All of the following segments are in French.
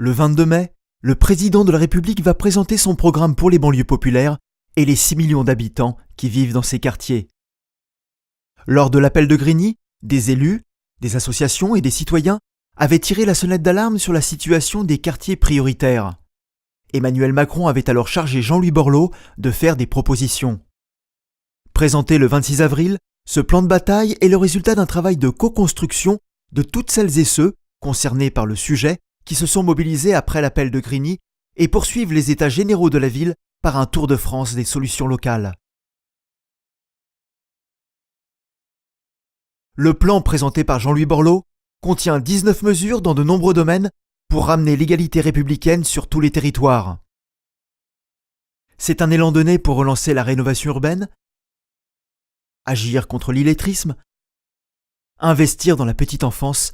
Le 22 mai, le président de la République va présenter son programme pour les banlieues populaires et les 6 millions d'habitants qui vivent dans ces quartiers. Lors de l'appel de Grigny, des élus, des associations et des citoyens avaient tiré la sonnette d'alarme sur la situation des quartiers prioritaires. Emmanuel Macron avait alors chargé Jean-Louis Borloo de faire des propositions. Présenté le 26 avril, ce plan de bataille est le résultat d'un travail de co-construction de toutes celles et ceux concernés par le sujet qui se sont mobilisés après l'appel de Grigny et poursuivent les états généraux de la ville par un tour de France des solutions locales. Le plan présenté par Jean-Louis Borloo contient 19 mesures dans de nombreux domaines pour ramener l'égalité républicaine sur tous les territoires. C'est un élan donné pour relancer la rénovation urbaine, agir contre l'illettrisme, investir dans la petite enfance,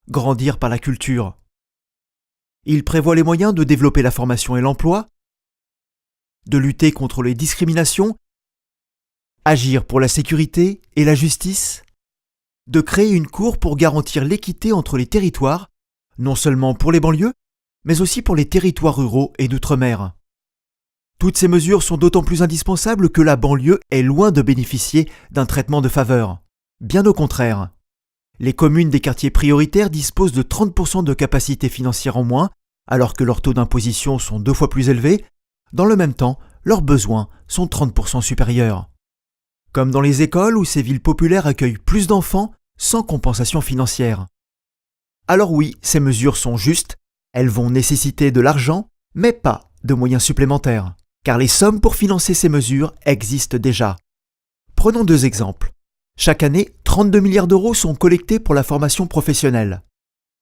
grandir par la culture. Il prévoit les moyens de développer la formation et l'emploi, de lutter contre les discriminations, agir pour la sécurité et la justice, de créer une cour pour garantir l'équité entre les territoires, non seulement pour les banlieues, mais aussi pour les territoires ruraux et d'outre-mer. Toutes ces mesures sont d'autant plus indispensables que la banlieue est loin de bénéficier d'un traitement de faveur. Bien au contraire. Les communes des quartiers prioritaires disposent de 30% de capacité financière en moins, alors que leurs taux d'imposition sont 2 fois plus élevés. Dans le même temps, leurs besoins sont 30% supérieurs. Comme dans les écoles où ces villes populaires accueillent plus d'enfants sans compensation financière. Alors oui, ces mesures sont justes, elles vont nécessiter de l'argent, mais pas de moyens supplémentaires, car les sommes pour financer ces mesures existent déjà. Prenons 2 exemples. Chaque année, 32 milliards d'euros sont collectés pour la formation professionnelle.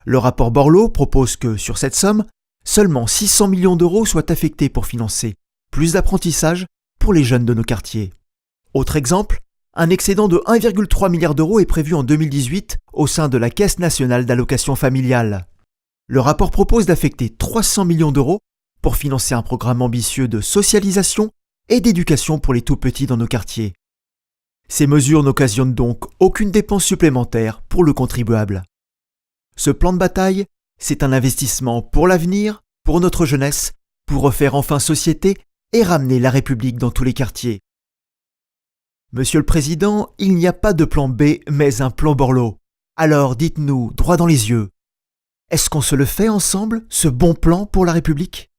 Le rapport Borloo propose que, sur cette somme, seulement 600 millions d'euros soient affectés pour financer plus d'apprentissage pour les jeunes de nos quartiers. Autre exemple, un excédent de 1,3 milliard d'euros est prévu en 2018 au sein de la Caisse nationale d'allocation familiale. Le rapport propose d'affecter 300 millions d'euros pour financer un programme ambitieux de socialisation et d'éducation pour les tout-petits dans nos quartiers. Ces mesures n'occasionnent donc aucune dépense supplémentaire pour le contribuable. Ce plan de bataille, c'est un investissement pour l'avenir, pour notre jeunesse, pour refaire enfin société et ramener la République dans tous les quartiers. Monsieur le Président, il n'y a pas de plan B, mais un plan Borloo. Alors dites-nous, droit dans les yeux, est-ce qu'on se le fait ensemble, ce bon plan pour la République ?